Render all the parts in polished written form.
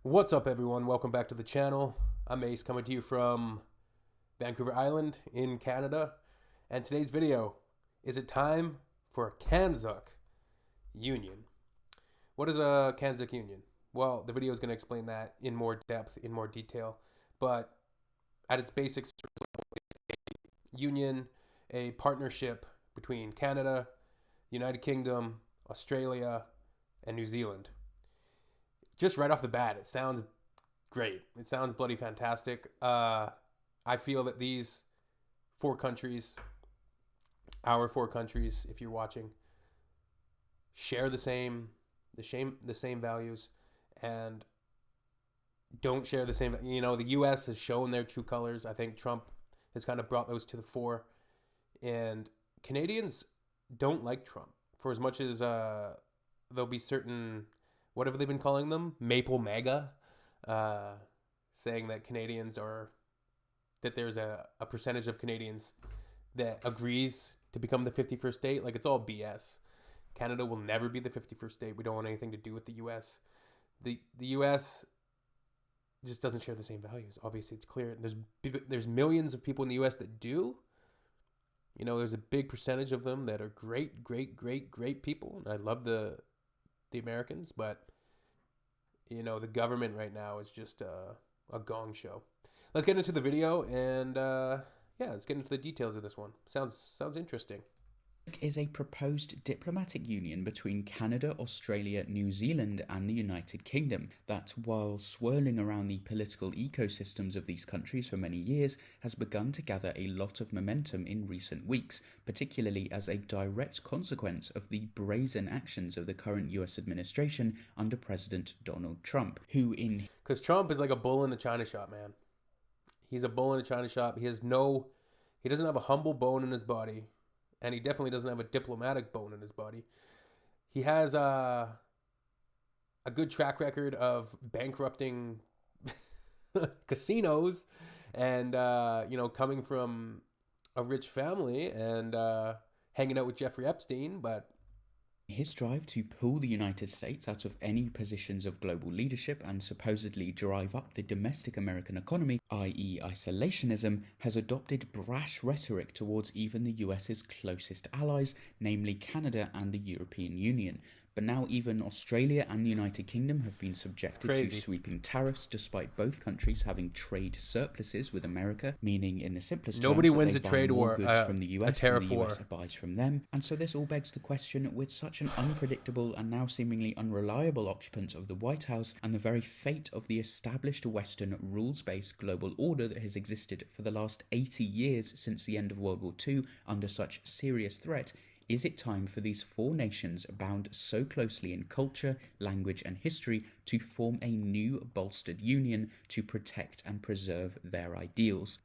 What's up, everyone? Welcome back to the channel. I'm Ace, coming to you from Vancouver Island in Canada. And today's video, is it time for a CANZUK Union? What is a CANZUK Union? Well, the video is going to explain that in more depth, in more detail. But at its basics, union, a partnership between Canada, United Kingdom, Australia, and New Zealand. Just right off the bat, it sounds great. It sounds bloody fantastic. I feel that these four countries, our four countries, if you're watching, share the same values, and don't share the same. The U.S. has shown their true colors. I think Trump has kind of brought those to the fore, and Canadians don't like Trump for as much as there'll be certain, what have they been calling them? Maple MAGA, saying that that there's a percentage of Canadians that agrees to become the 51st state. Like, it's all BS. Canada will never be the 51st state. We don't want anything to do with the U.S. The U.S. just doesn't share the same values. Obviously, it's clear. There's millions of people in the U.S. that do. There's a big percentage of them that are great, great, great, great people. I love the Americans, but the government right now is just a gong show. Let's get into the video, and let's get into the details of this one. Sounds interesting. Is a proposed diplomatic union between Canada, Australia, New Zealand and the United Kingdom that, while swirling around the political ecosystems of these countries for many years, has begun to gather a lot of momentum in recent weeks, particularly as a direct consequence of the brazen actions of the current US administration under President Donald Trump, Because Trump is like a bull in a china shop, man. He's a bull in a china shop. He doesn't have a humble bone in his body. And he definitely doesn't have a diplomatic bone in his body. He has a good track record of bankrupting casinos and, coming from a rich family and hanging out with Jeffrey Epstein. But his drive to pull the United States out of any positions of global leadership and supposedly drive up the domestic American economy, i.e. isolationism, has adopted brash rhetoric towards even the US's closest allies, namely Canada and the European Union. But now even Australia and the United Kingdom have been subjected to sweeping tariffs, despite both countries having trade surpluses with America, meaning in the simplest nobody terms wins that they a trade buy more war goods from the US than the US war. buys from them. And so this all begs the question, with such an unpredictable and now seemingly unreliable occupant of the White House and the very fate of the established Western rules-based global order that has existed for the last 80 years since the end of World War II under such serious threat, is it time for these four nations, bound so closely in culture, language and history, to form a new bolstered union to protect and preserve their ideals?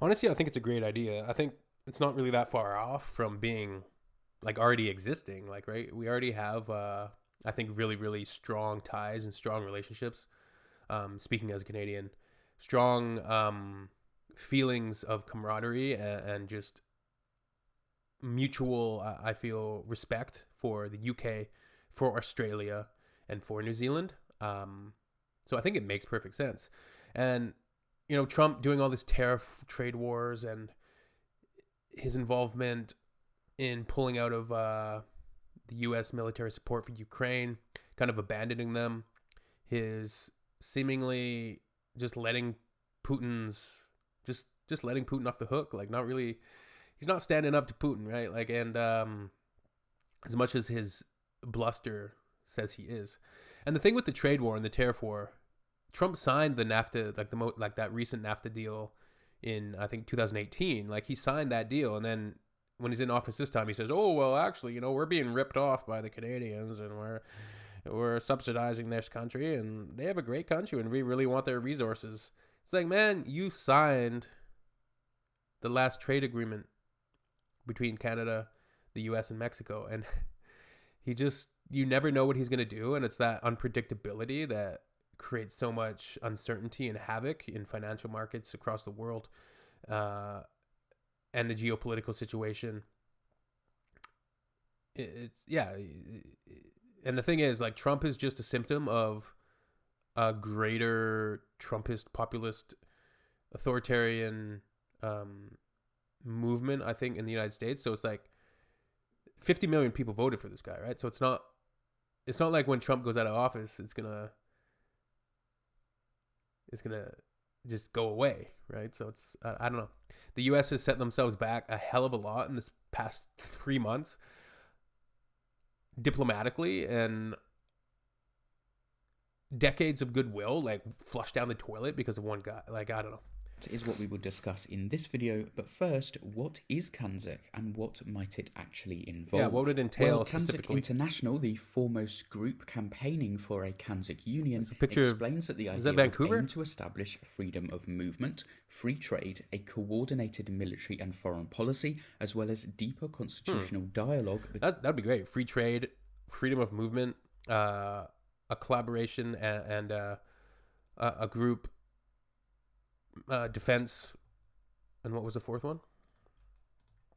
Honestly, I think it's a great idea. I think it's not really that far off from being already existing. Right? We already have, I think, really, really strong ties and strong relationships. Speaking as a Canadian, strong feelings of camaraderie and just mutual, I feel, respect for the UK, for Australia, and for New Zealand. So I think it makes perfect sense. And, Trump doing all this tariff trade wars and his involvement in pulling out of the US military support for Ukraine, kind of abandoning them, his seemingly just letting Putin's just letting Putin off the hook, not really. He's not standing up to Putin, right? And as much as his bluster says he is. And the thing with the trade war and the tariff war, Trump signed the NAFTA, that recent NAFTA deal in, I think, 2018. He signed that deal, and then when he's in office this time, he says, "Oh, well, actually, we're being ripped off by the Canadians, and we're subsidizing this country, and they have a great country, and we really want their resources." It's like, man, you signed the last trade agreement between Canada, the US, and Mexico, and you never know what he's going to do, and it's that unpredictability that creates so much uncertainty and havoc in financial markets across the world, and the geopolitical situation. And the thing is, Trump is just a symptom of a greater Trumpist, populist, authoritarian movement, I think, in the United States. So it's like 50 million people voted for this guy, right? So it's not like when Trump goes out of office, it's gonna just go away, right? So it's I don't know. The U.S. has set themselves back a hell of a lot in this past 3 months, diplomatically, and decades of goodwill like flushed down the toilet because of one guy. Like, I don't know. Is what we will discuss in this video, but first, what is CANZUK and what might it actually involve? Yeah, what would it entail well, specifically? CANZUK International, the foremost group campaigning for a CANZUK Union, explains that the idea would aim to establish freedom of movement, free trade, a coordinated military and foreign policy, as well as deeper constitutional dialogue. That'd be great. Free trade, freedom of movement, a collaboration, and a group. Defense, and what was the fourth one?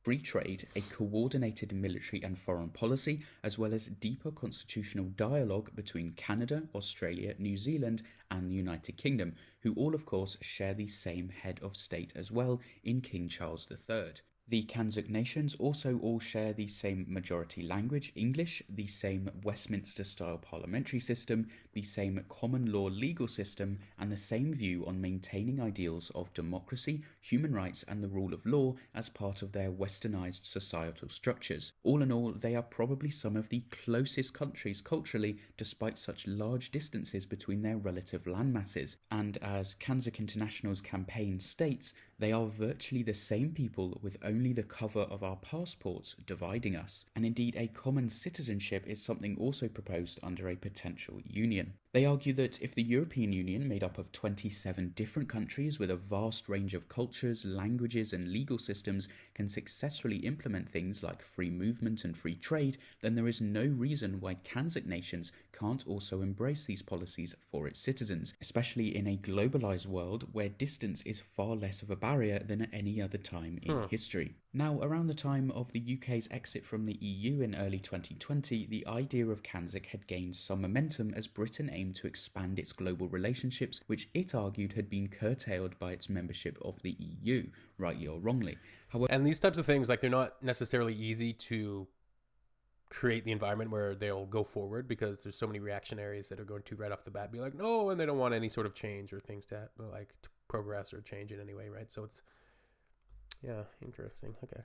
Free trade, a coordinated military and foreign policy, as well as deeper constitutional dialogue between Canada, Australia, New Zealand, and the United Kingdom, who all, of course, share the same head of state as well in King Charles III. The CANZUK nations also all share the same majority language, English, the same Westminster-style parliamentary system, the same common law legal system, and the same view on maintaining ideals of democracy, human rights, and the rule of law as part of their westernized societal structures. All in all, they are probably some of the closest countries culturally, despite such large distances between their relative landmasses. And as CANZUK International's campaign states, they are virtually the same people with only the cover of our passports dividing us. And indeed, a common citizenship is something also proposed under a potential union. They argue that if the European Union, made up of 27 different countries with a vast range of cultures, languages, and legal systems, can successfully implement things like free movement and free trade, then there is no reason why CANZUK nations can't also embrace these policies for its citizens, especially in a globalized world where distance is far less of a barrier than at any other time in history. Now, around the time of the UK's exit from the EU in early 2020, the idea of CANZUK had gained some momentum as Britain aimed to expand its global relationships, which it argued had been curtailed by its membership of the EU, rightly or wrongly. However, and these types of things, like, they're not necessarily easy to create the environment where they'll go forward, because there's so many reactionaries that are going to right off the bat be like, no, and they don't want any sort of change or things to progress or change in any way, right? So it's, yeah, interesting. Okay.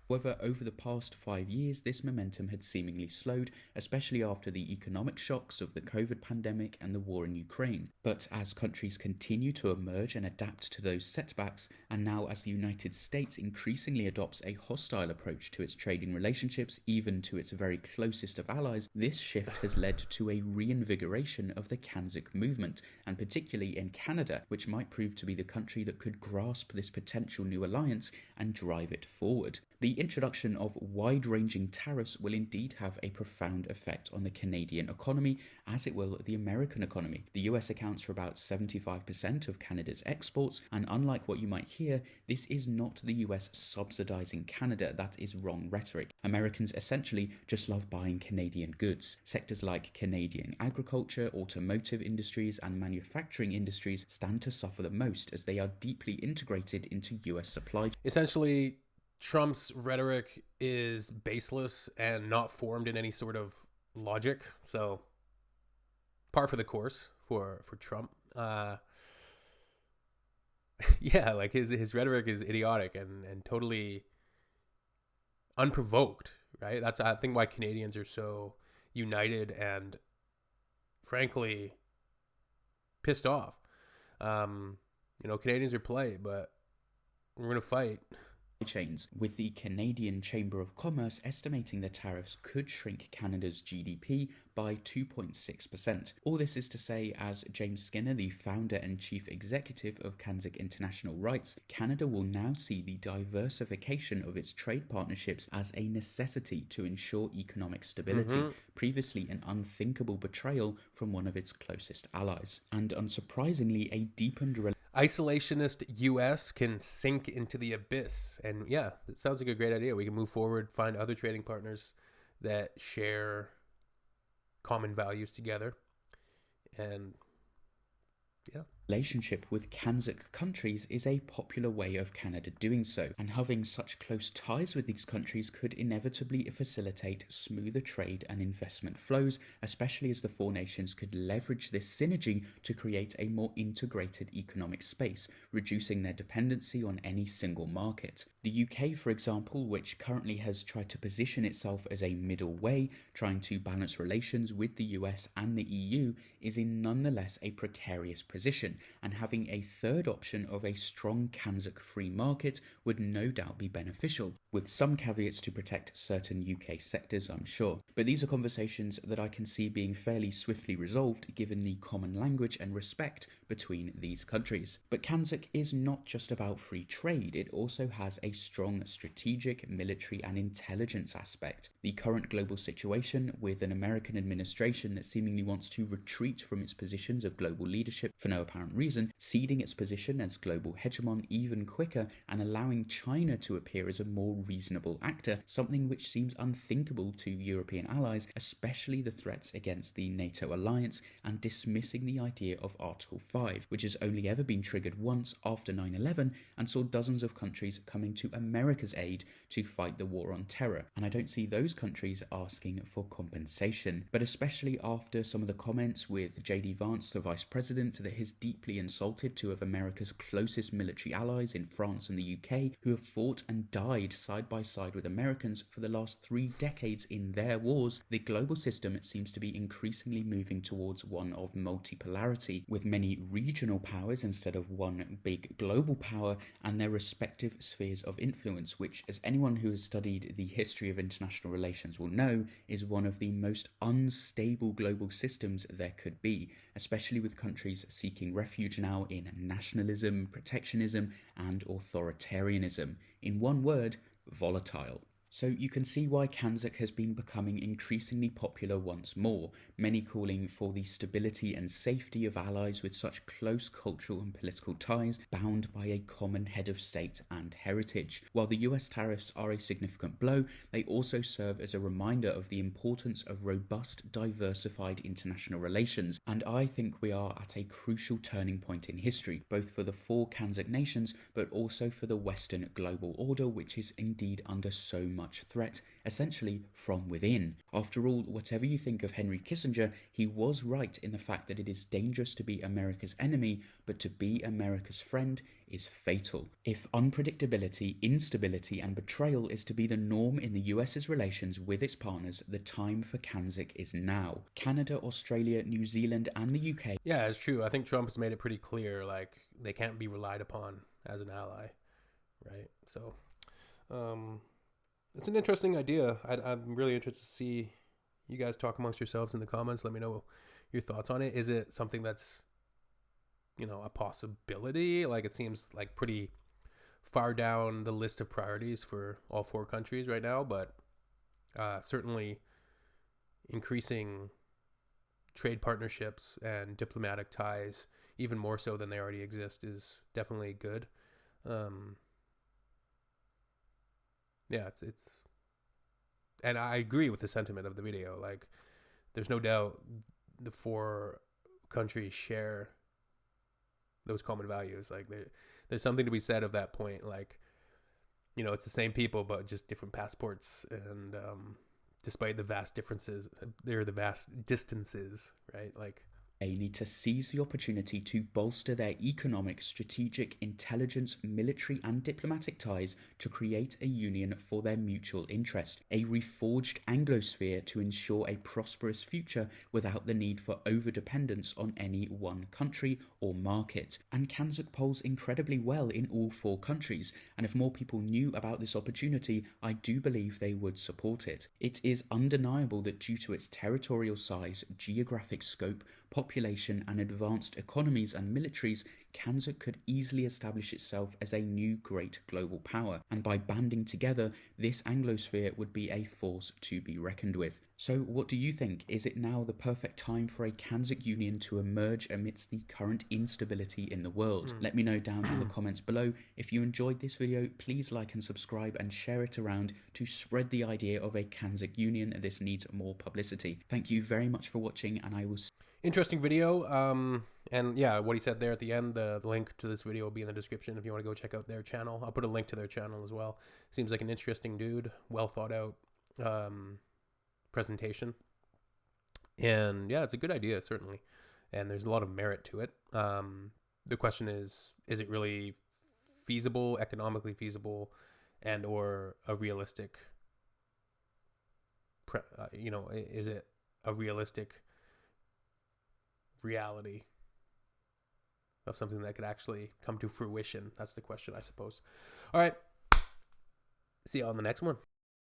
However, over the past 5 years, this momentum had seemingly slowed, especially after the economic shocks of the COVID pandemic and the war in Ukraine. But as countries continue to emerge and adapt to those setbacks, and now as the United States increasingly adopts a hostile approach to its trading relationships, even to its very closest of allies, this shift has led to a reinvigoration of the CANZUK movement, and particularly in Canada, which might prove to be the country that could grasp this potential new alliance and drive it forward. The introduction of wide-ranging tariffs will indeed have a profound effect on the Canadian economy, as it will the American economy. The US accounts for about 75% of Canada's exports, and unlike what you might hear, this is not the US subsidizing Canada. That is wrong rhetoric. Americans essentially just love buying Canadian goods. Sectors like Canadian agriculture, automotive industries, and manufacturing industries stand to suffer the most, as they are deeply integrated into US supply. Essentially, Trump's rhetoric is baseless and not formed in any sort of logic. So, par for the course for Trump. Yeah, like his rhetoric is idiotic and totally unprovoked, right? That's, I think, why Canadians are so united and, frankly, pissed off. Canadians are polite, but we're going to fight. Chains, with the Canadian Chamber of Commerce estimating the tariffs could shrink Canada's GDP by 2.6%. All this is to say, as James Skinner, the founder and chief executive of CANZUK International, writes, Canada will now see the diversification of its trade partnerships as a necessity to ensure economic stability, previously an unthinkable betrayal from one of its closest allies. And unsurprisingly, a deepened isolationist US can sink into the abyss. And yeah, it sounds like a great idea. We can move forward, find other trading partners that share common values together, and Yeah. Relationship with CANZUK countries is a popular way of Canada doing so, and having such close ties with these countries could inevitably facilitate smoother trade and investment flows, especially as the four nations could leverage this synergy to create a more integrated economic space, reducing their dependency on any single market. The UK, for example, which currently has tried to position itself as a middle way, trying to balance relations with the US and the EU, is in nonetheless a precarious position, and having a third option of a strong CANZUK free market would no doubt be beneficial, with some caveats to protect certain UK sectors, I'm sure. But these are conversations that I can see being fairly swiftly resolved given the common language and respect between these countries. But CANZUK is not just about free trade, it also has a strong strategic, military and intelligence aspect. The current global situation, with an American administration that seemingly wants to retreat from its positions of global leadership for no apparent reason, ceding its position as global hegemon even quicker and allowing China to appear as a more reasonable actor, something which seems unthinkable to European allies, especially the threats against the NATO alliance, and dismissing the idea of Article 5, which has only ever been triggered once after 9/11 and saw dozens of countries coming to America's aid to fight the war on terror. And I don't see those countries asking for compensation, but especially after some of the comments with JD Vance, the Vice President, that he's deeply insulted two of America's closest military allies in France and the UK, who have fought and died side by side with Americans for the last 3 decades in their wars. The global system seems to be increasingly moving towards one of multipolarity, with many regional powers instead of one big global power and their respective spheres of influence, which, as anyone who has studied the history of international relations will know, is one of the most unstable global systems there could be, especially with countries seeking refuge now in nationalism, protectionism and authoritarianism. In one word, volatile. So you can see why CANZUK has been becoming increasingly popular once more, many calling for the stability and safety of allies with such close cultural and political ties, bound by a common head of state and heritage. While the US tariffs are a significant blow, they also serve as a reminder of the importance of robust, diversified international relations, and I think we are at a crucial turning point in history, both for the 4 CANZUK nations, but also for the Western global order, which is indeed under so much threat, essentially from within. After all, whatever you think of Henry Kissinger, he was right in the fact that it is dangerous to be America's enemy, but to be America's friend is fatal. If unpredictability, instability and betrayal is to be the norm in the US's relations with its partners, the time for CANZUK is now. Canada, Australia, New Zealand and the UK. Yeah, it's true. I think Trump has made it pretty clear, like, they can't be relied upon as an ally, right? So, it's an interesting idea. I'm really interested to see you guys talk amongst yourselves in the comments. Let me know your thoughts on it. Is it something that's, a possibility? Like, it seems like pretty far down the list of priorities for all 4 countries right now, but certainly increasing trade partnerships and diplomatic ties, even more so than they already exist, is definitely good. Yeah, it's and I agree with the sentiment of the video. Like, there's no doubt the 4 countries share those common values. Like, there's something to be said of that point. Like, it's the same people, but just different passports. And despite the vast differences, there are the vast distances, right? Like, They need to seize the opportunity to bolster their economic, strategic, intelligence, military and diplomatic ties to create a union for their mutual interest, a reforged Anglosphere to ensure a prosperous future without the need for overdependence on any one country or market. And CANZUK polls incredibly well in all 4 countries, and if more people knew about this opportunity, I do believe they would support it. It is undeniable that due to its territorial size, geographic scope, population and advanced economies and militaries, CANZUK could easily establish itself as a new great global power, and by banding together, this Anglosphere would be a force to be reckoned with. So, what do you think? Is it now the perfect time for a CANZUK Union to emerge amidst the current instability in the world? Let me know down in the comments below. If you enjoyed this video, please like and subscribe and share it around to spread the idea of a CANZUK Union. This needs more publicity. Thank you very much for watching, and I will see Interesting video. And yeah, what he said there at the end, the link to this video will be in the description if you want to go check out their channel. I'll put a link to their channel as well. Seems like an interesting dude, well thought out presentation. And yeah, it's a good idea, certainly. And there's a lot of merit to it. The question is it really feasible, economically feasible, and or a realistic, is it a realistic reality of something that could actually come to fruition? That's the question, I suppose. All right. See you on the next one.